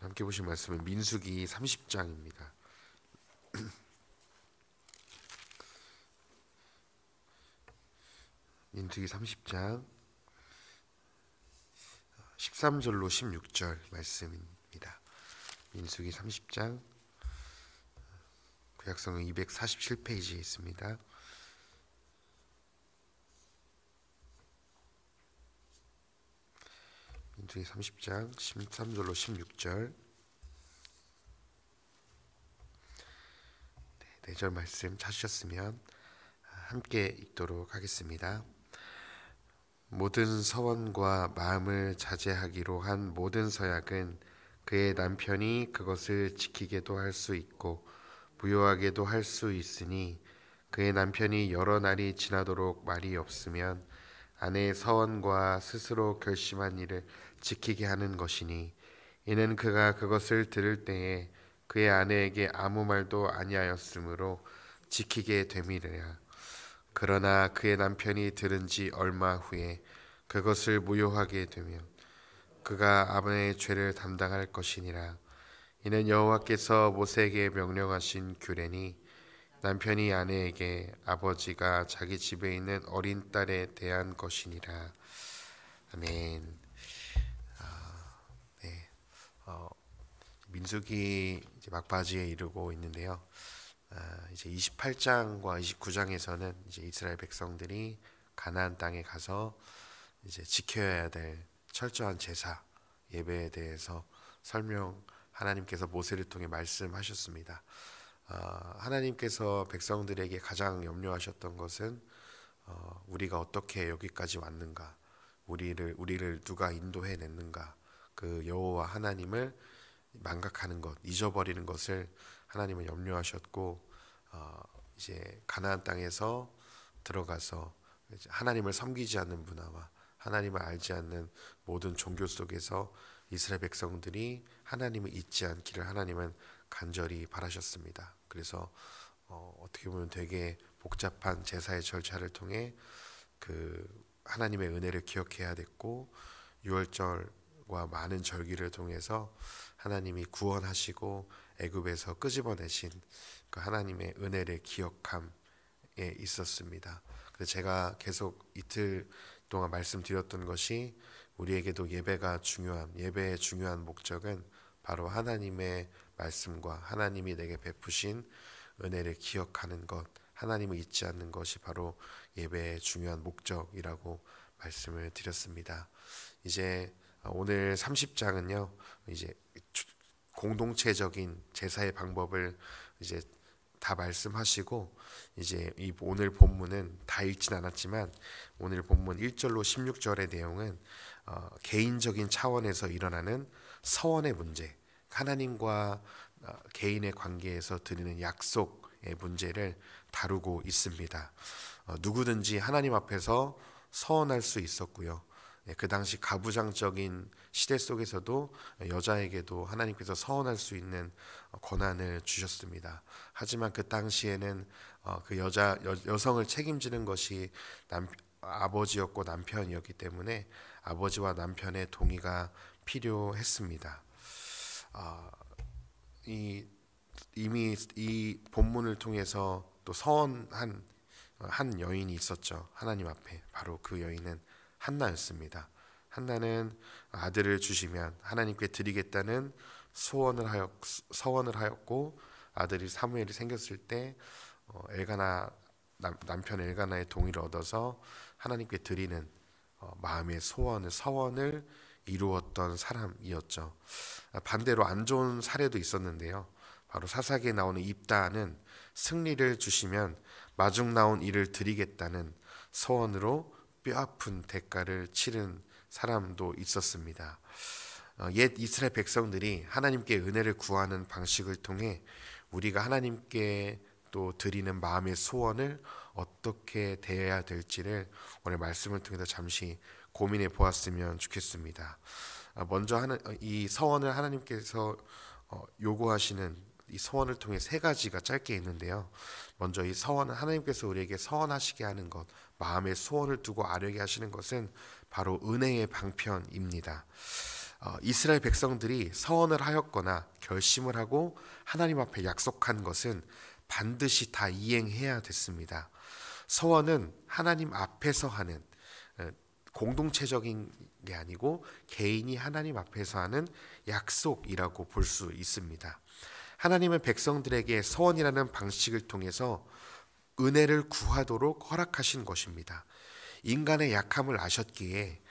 함께 보실 말씀은 민수기 30장입니다. 민수기 30장 13절로 16절 말씀입니다. 민수기 30장 구약성은 247페이지에 있습니다. 민수기 30장 13절로 16절 4절 말씀 찾으셨으면 함께 읽도록 하겠습니다. 모든 서원과 마음을 자제하기로 한 모든 서약은 그의 남편이 그것을 지키게도 할 수 있고 무효하게도 할 수 있으니 그의 남편이 여러 날이 지나도록 말이 없으면 아내의 서원과 스스로 결심한 일을 지키게 하는 것이니 이는 그가 그것을 들을 때에 그의 아내에게 아무 말도 아니하였으므로 지키게 됨이라. 그러나 그의 남편이 들은 지 얼마 후에 그것을 무효하게 되면 그가 아내의 죄를 담당할 것이니라. 이는 여호와께서 모세에게 명령하신 규례니 남편이 아내에게 아버지가 자기 집에 있는 어린 딸에 대한 것이니라. 아멘. 네. 민수기 이제 막바지에 이르고 있는데요. 이제 28장과 29장에서는 이제 이스라엘 백성들이 가나안 땅에 가서 이제 지켜야 될 철저한 제사 예배에 대해서 하나님께서 모세를 통해 말씀하셨습니다. 하나님께서 백성들에게 가장 염려하셨던 것은 우리가 어떻게 여기까지 왔는가, 우리를 누가 인도해냈는가, 그 여호와 하나님을 망각하는 것, 잊어버리는 것을 하나님은 염려하셨고, 이제 가나안 땅에서 들어가서 하나님을 섬기지 않는 문화와 하나님을 알지 않는 모든 종교 속에서 이스라엘 백성들이 하나님을 잊지 않기를 하나님은 간절히 바라셨습니다. 그래서 어떻게 보면 되게 복잡한 제사의 절차를 통해 그 하나님의 은혜를 기억해야 됐고, 유월절과 많은 절기를 통해서 하나님이 구원하시고 애굽에서 끄집어내신 그 하나님의 은혜를 기억함에 있었습니다. 그래서 제가 계속 이틀 동안 말씀드렸던 것이 우리에게도 예배의 중요한 목적은 바로 하나님의 말씀과 하나님이 내게 베푸신 은혜를 기억하는 것, 하나님을 잊지 않는 것이 바로 예배의 중요한 목적이라고 말씀을 드렸습니다. 이제 오늘 30장은요, 이제 공동체적인 제사의 방법을 이제 다 말씀하시고, 이제 이 오늘 본문은 다 읽진 않았지만 오늘 본문 1절로 16절의 내용은 개인적인 차원에서 일어나는 서원의 문제, 하나님과 개인의 관계에서 드리는 약속의 문제를 다루고 있습니다. 누구든지 하나님 앞에서 서원할 수 있었고요. 그 당시 가부장적인 시대 속에서도 여자에게도 하나님께서 서원할 수 있는 권한을 주셨습니다. 하지만 그 당시에는 그 여성을 책임지는 것이 아버지였고 남편이었기 때문에 아버지와 남편의 동의가 필요했습니다. 이미 이 본문을 통해서 또 서원한 한 여인이 있었죠. 하나님 앞에. 바로 그 여인은 한나였습니다. 한나는 아들을 주시면 하나님께 드리겠다는 서원을 하였고, 아들이 사무엘이 생겼을 때 남편 엘가나의 동의를 얻어서 하나님께 드리는 마음의 서원을 이루었던 사람이었죠. 반대로 안 좋은 사례도 있었는데요. 바로 사사기에 나오는 입다는 승리를 주시면 마중 나온 일을 드리겠다는 서원으로 뼈아픈 대가를 치른 사람도 있었습니다. 옛 이스라엘 백성들이 하나님께 은혜를 구하는 방식을 통해 우리가 하나님께 또 드리는 마음의 소원을 어떻게 대해야 될지를 오늘 말씀을 통해서 잠시 고민해 보았으면 좋겠습니다. 먼저 이 서원을 하나님께서 요구하시는 이 서원을 통해 세 가지가 짧게 있는데요. 먼저 이 서원은 하나님께서 우리에게 서원하시게 하는 것, 마음의 소원을 두고 아뢰게 하시는 것은 바로 은혜의 방편입니다. 이스라엘 백성들이 서원을 하였거나 결심을 하고 하나님 앞에 약속한 것은 반드시 다 이행해야 됐습니다. 서원은 하나님 앞에서 하는 공동체적인 게 아니고 개인이 하나님 앞에서 하는 약속이라고 볼 수 있습니다. 하나님은 백성들에게 서원이라는 방식을 통해서 은혜를 구하도록 허락하신 것입니다. 인간의 약함을 아셨기에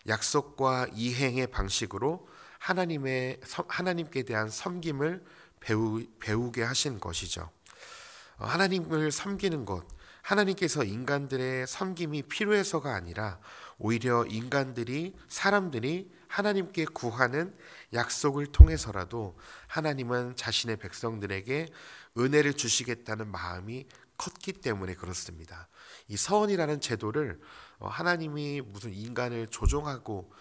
약속과 이행의 방식으로 하나님께 대한 섬김을 배우게 하신 것이죠. 하나님을 섬기는 것, 하나님께서 인간들의 섬김이 필요해서가 아니라 오히려 사람들이 하나님께 구하는 약속을 통해서라도 하나님은 자신의 백성들에게 은혜를 주시겠다는 마음이 컸기 때문에 그렇습니다. 이 서원이라는 제도를 하나님이 무슨 인간을 조종하고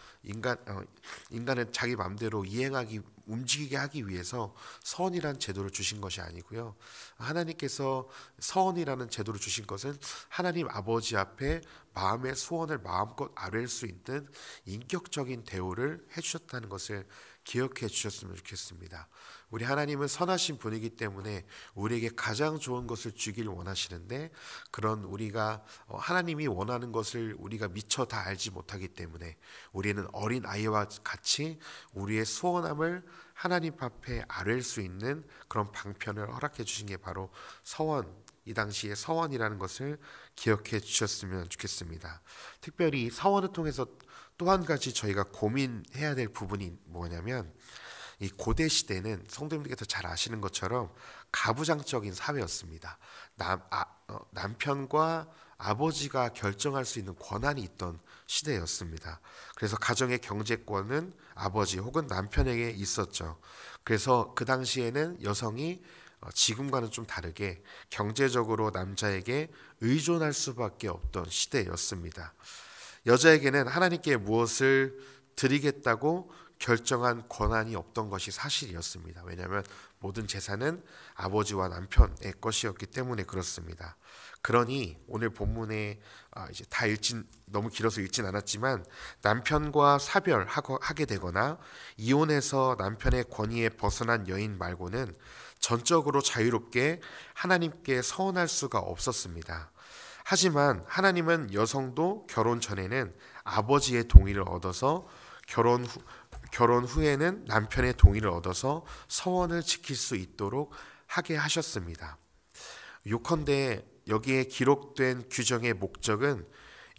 인간을 자기 마음대로 움직이게 하기 위해서 서원이라는 제도를 주신 것이 아니고요. 하나님께서 서원이라는 제도를 주신 것은 하나님 아버지 앞에 마음의 소원을 마음껏 아뢰일 수 있는 인격적인 대우를 해주셨다는 것을 기억해 주셨으면 좋겠습니다. 우리 하나님은 선하신 분이기 때문에 우리에게 가장 좋은 것을 주길 원하시는데, 그런 우리가 하나님이 원하는 것을 우리가 미처 다 알지 못하기 때문에 우리는 어린 아이와 같이 우리의 소원함을 하나님 앞에 아뢰일 수 있는 그런 방편을 허락해 주신 게 바로 서원, 이 당시에 서원이라는 것을 기억해 주셨으면 좋겠습니다. 특별히 서원을 통해서 또 한 가지 저희가 고민해야 될 부분이 뭐냐면, 이 고대 시대는 성도님들께서 잘 아시는 것처럼 가부장적인 사회였습니다. 남편과 아버지가 결정할 수 있는 권한이 있던 시대였습니다. 그래서 가정의 경제권은 아버지 혹은 남편에게 있었죠. 그래서 그 당시에는 여성이 지금과는 좀 다르게 경제적으로 남자에게 의존할 수밖에 없던 시대였습니다. 여자에게는 하나님께 무엇을 드리겠다고 결정한 권한이 없던 것이 사실이었습니다. 왜냐하면 모든 재산은 아버지와 남편의 것이었기 때문에 그렇습니다. 그러니 오늘 본문에 이제 너무 길어서 읽진 않았지만, 남편과 사별하게 되거나 이혼해서 남편의 권위에 벗어난 여인 말고는 전적으로 자유롭게 하나님께 서원할 수가 없었습니다. 하지만 하나님은 여성도 결혼 전에는 아버지의 동의를 얻어서 결혼 후에는 남편의 동의를 얻어서 서원을 지킬 수 있도록 하게 하셨습니다. 요컨대 여기에 기록된 규정의 목적은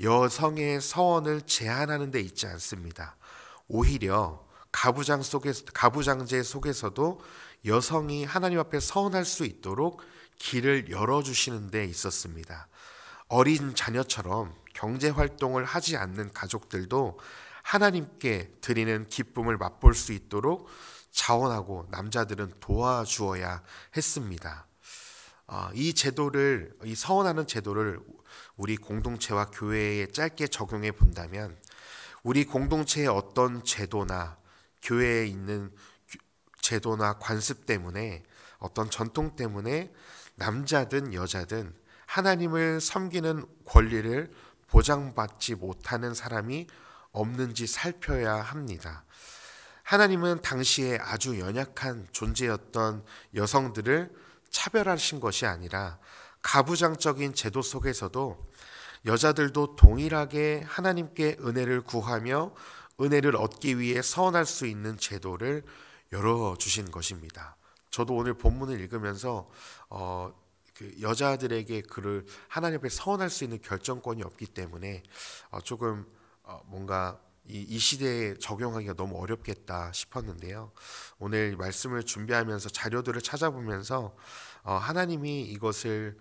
여성의 서원을 제한하는 데 있지 않습니다. 오히려 가부장제 속에서도 여성이 하나님 앞에 서원할 수 있도록 길을 열어주시는 데 있었습니다. 어린 자녀처럼 경제활동을 하지 않는 가족들도 하나님께 드리는 기쁨을 맛볼 수 있도록 자원하고 남자들은 도와주어야 했습니다. 이 서원하는 제도를 우리 공동체와 교회에 짧게 적용해 본다면, 우리 공동체의 어떤 제도나 교회에 있는 제도나 관습 때문에, 어떤 전통 때문에 남자든 여자든 하나님을 섬기는 권리를 보장받지 못하는 사람이 없는지 살펴야 합니다. 하나님은 당시에 아주 연약한 존재였던 여성들을 차별하신 것이 아니라 가부장적인 제도 속에서도 여자들도 동일하게 하나님께 은혜를 구하며 은혜를 얻기 위해 서원할 수 있는 제도를 열어주신 것입니다. 저도 오늘 본문을 읽으면서 여자들에게 그를 하나님 앞에 서원할 수 있는 결정권이 없기 때문에 조금 뭔가 이 시대에 적용하기가 너무 어렵겠다 싶었는데요. 오늘 말씀을 준비하면서 자료들을 찾아보면서 하나님이 이것을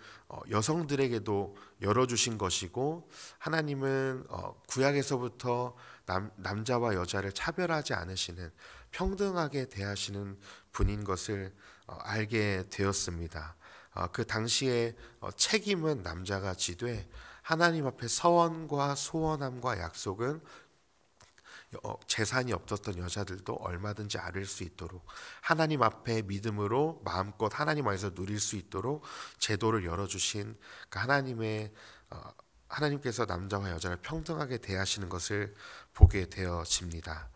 여성들에게도 열어주신 것이고, 하나님은 구약에서부터 남자와 여자를 차별하지 않으시는, 평등하게 대하시는 분인 것을 알게 되었습니다. 그 당시에 책임은 남자가 지되, 하나님 앞에 서원과 소원함과 약속은 재산이 없었던 여자들도 얼마든지 아뢰 수 있도록, 하나님 앞에 믿음으로 마음껏 하나님 안에서 누릴 수 있도록 제도를 열어주신 하나님께서 남자와 여자를 평등하게 대하시는 것을 보게 되어집니다.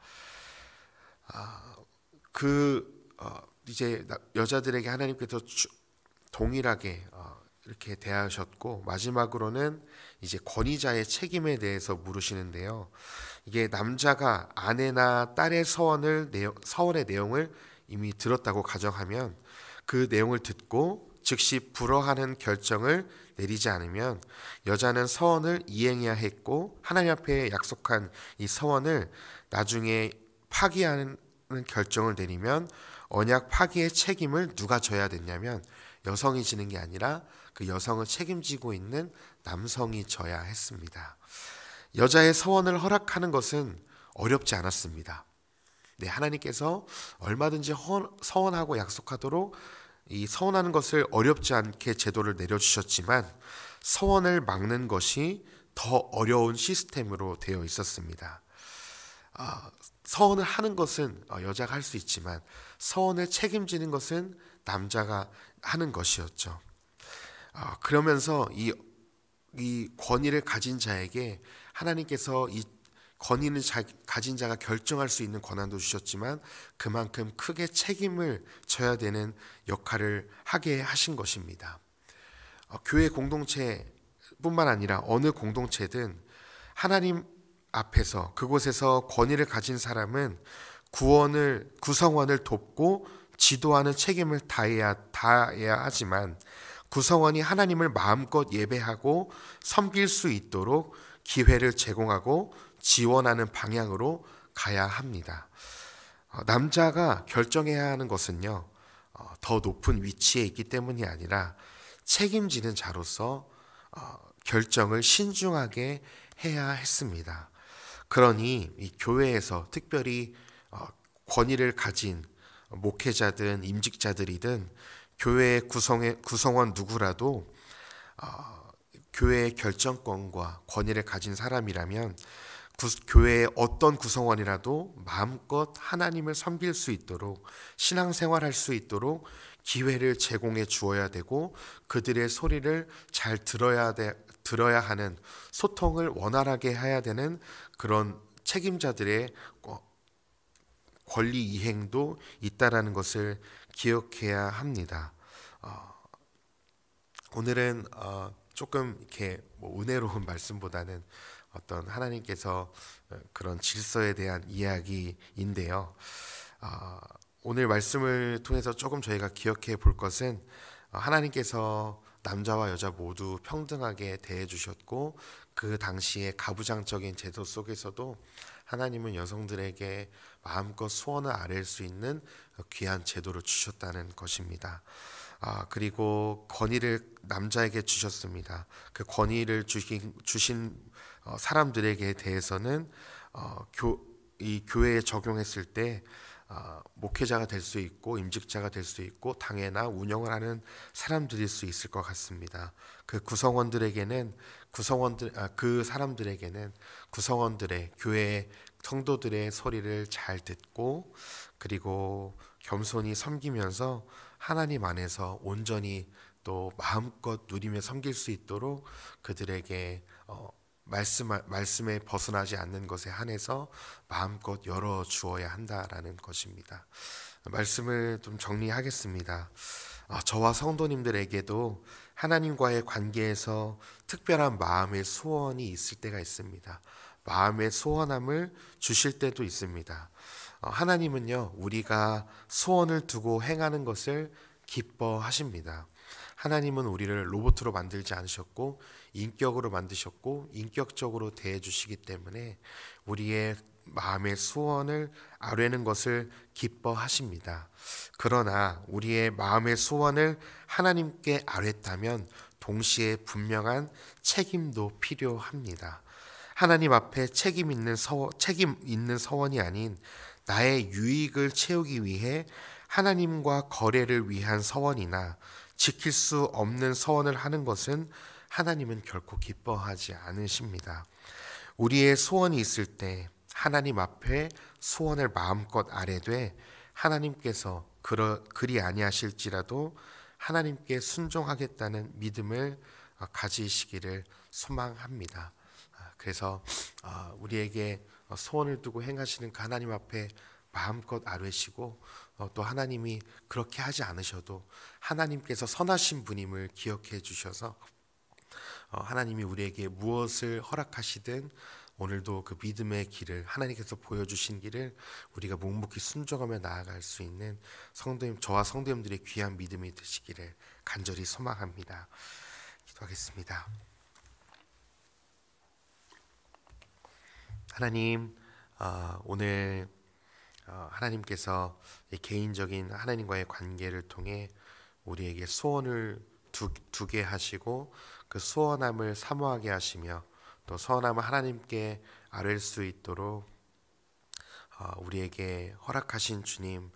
이제 여자들에게 하나님께서 동일하게 이렇게 대하셨고, 마지막으로는 이제 권위자의 책임에 대해서 물으시는데요. 이게 남자가 아내나 딸의 서원의 내용을 이미 들었다고 가정하면 그 내용을 듣고 즉시 불허하는 결정을 내리지 않으면 여자는 서원을 이행해야 했고, 하나님 앞에 약속한 이 서원을 나중에 파기하는 결정을 내리면 언약 파기의 책임을 누가 져야 됐냐면 여성이 지는 게 아니라 그 여성을 책임지고 있는 남성이 져야 했습니다. 여자의 서원을 허락하는 것은 어렵지 않았습니다. 네, 하나님께서 얼마든지 서원하고 약속하도록 이 서원하는 것을 어렵지 않게 제도를 내려주셨지만 서원을 막는 것이 더 어려운 시스템으로 되어 있었습니다. 서원을 하는 것은 여자가 할 수 있지만 서원을 책임지는 것은 남자가 하는 것이었죠. 그러면서 이 권위를 가진 자에게 하나님께서 이 권위를 가진 자가 결정할 수 있는 권한도 주셨지만 그만큼 크게 책임을 져야 되는 역할을 하게 하신 것입니다. 교회 공동체뿐만 아니라 어느 공동체든 하나님 앞에서 그곳에서 권위를 가진 사람은 구성원을 돕고 지도하는 책임을 다해야 하지만 구성원이 하나님을 마음껏 예배하고 섬길 수 있도록 기회를 제공하고 지원하는 방향으로 가야 합니다. 남자가 결정해야 하는 것은요, 더 높은 위치에 있기 때문이 아니라 책임지는 자로서 결정을 신중하게 해야 했습니다. 그러니 이 교회에서 특별히 권위를 가진 목회자든 임직자들이든 교회의 구성원 누구라도 교회의 결정권과 권위를 가진 사람이라면 교회의 어떤 구성원이라도 마음껏 하나님을 섬길 수 있도록 신앙생활할 수 있도록 기회를 제공해 주어야 되고 그들의 소리를 잘 들어야 하는 소통을 원활하게 해야 되는 그런 책임자들의 권리 이행도 있다라는 것을 기억해야 합니다. 오늘은 조금 이렇게 은혜로운 말씀보다는 어떤 하나님께서 그런 질서에 대한 이야기인데요. 오늘 말씀을 통해서 조금 저희가 기억해 볼 것은 하나님께서 남자와 여자 모두 평등하게 대해 주셨고 그 당시에 가부장적인 제도 속에서도 하나님은 여성들에게 마음껏 소원을 아뢰 수 있는 귀한 제도를 주셨다는 것입니다. 그리고 권위를 남자에게 주셨습니다. 그 권위를 주신 사람들에게 대해서는 이 교회에 적용했을 때 목회자가 될 수 있고 임직자가 될 수 있고 당회나 운영을 하는 사람들일 수 있을 것 같습니다. 그 사람들에게는 구성원들의 교회 성도들의 소리를 잘 듣고 그리고 겸손히 섬기면서 하나님 안에서 온전히 또 마음껏 누리며 섬길 수 있도록 그들에게 말씀에 벗어나지 않는 것에 한해서 마음껏 열어 주어야 한다라는 것입니다. 말씀을 좀 정리하겠습니다. 저와 성도님들에게도 하나님과의 관계에서 특별한 마음의 소원이 있을 때가 있습니다. 마음의 소원함을 주실 때도 있습니다. 하나님은요, 우리가 소원을 두고 행하는 것을 기뻐하십니다. 하나님은 우리를 로봇으로 만들지 않으셨고 인격으로 만드셨고 인격적으로 대해 주시기 때문에 우리의 마음의 소원을 아뢰는 것을 기뻐하십니다. 그러나 우리의 마음의 소원을 하나님께 아뢰다면 동시에 분명한 책임도 필요합니다. 하나님 앞에 책임 있는 서원이 아닌 나의 유익을 채우기 위해 하나님과 거래를 위한 서원이나 지킬 수 없는 서원을 하는 것은 하나님은 결코 기뻐하지 않으십니다. 우리의 소원이 있을 때 하나님 앞에 소원을 마음껏 아뢰되 하나님께서 그리 아니하실지라도 하나님께 순종하겠다는 믿음을 가지시기를 소망합니다. 그래서 우리에게 소원을 두고 행하시는 그 하나님 앞에 마음껏 아뢰시고 또 하나님이 그렇게 하지 않으셔도 하나님께서 선하신 분임을 기억해 주셔서 하나님이 우리에게 무엇을 허락하시든 오늘도 그 믿음의 길을 하나님께서 보여주신 길을 우리가 묵묵히 순종하며 나아갈 수 있는 성도님, 저와 성도님들의 귀한 믿음이 되시기를 간절히 소망합니다. 기도하겠습니다. 하나님, 오늘 하나님께서 개인적인 하나님과의 관계를 통해 우리에게 소원을 두게 하시고 그 소원함을 사모하게 하시며 또 소원함을 하나님께 아뢰 수 있도록 우리에게 허락하신 주님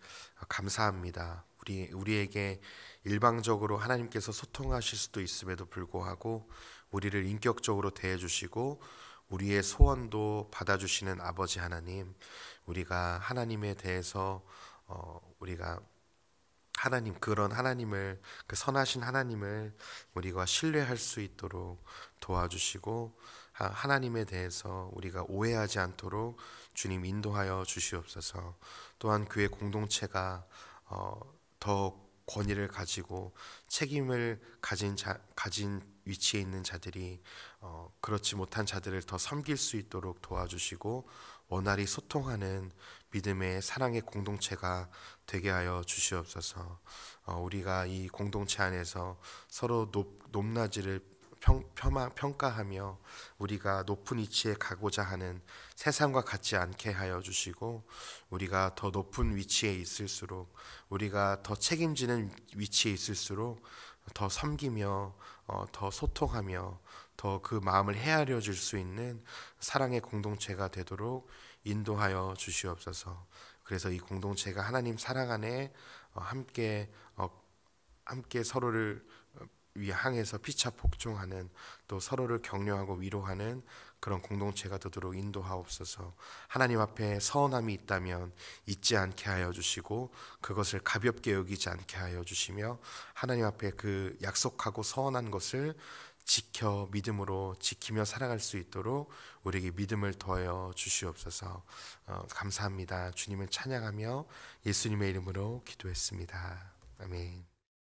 감사합니다. 우리에게 일방적으로 하나님께서 소통하실 수도 있음에도 불구하고 우리를 인격적으로 대해주시고 우리의 소원도 받아주시는 아버지 하나님, 우리가 하나님에 대해서 우리가 그런 하나님을, 그 선하신 하나님을 우리가 신뢰할 수 있도록 도와주시고 하나님에 대해서 우리가 오해하지 않도록 주님 인도하여 주시옵소서. 또한 교회 공동체가 더 권위를 가지고 책임을 가진 위치에 있는 자들이 그렇지 못한 자들을 더 섬길 수 있도록 도와주시고 원활히 소통하는 믿음의 사랑의 공동체가 되게 하여 주시옵소서. 우리가 이 공동체 안에서 서로 높낮이를 평가하며 우리가 높은 위치에 가고자 하는 세상과 같지 않게 하여 주시고 우리가 더 높은 위치에 있을수록 우리가 더 책임지는 위치에 있을수록 더 섬기며 더 소통하며 더 그 마음을 헤아려 줄 수 있는 사랑의 공동체가 되도록 인도하여 주시옵소서. 그래서 이 공동체가 하나님 사랑 안에 함께 서로를 향해서 피차 복종하는 또 서로를 격려하고 위로하는 그런 공동체가 되도록 인도하옵소서. 하나님 앞에 서운함이 있다면 잊지 않게 하여 주시고 그것을 가볍게 여기지 않게 하여 주시며 하나님 앞에 그 약속하고 서운한 것을 믿음으로 지키며 살아갈 수 있도록 우리에게 믿음을 더하여 주시옵소서. 감사합니다. 주님을 찬양하며 예수님의 이름으로 기도했습니다. 아멘.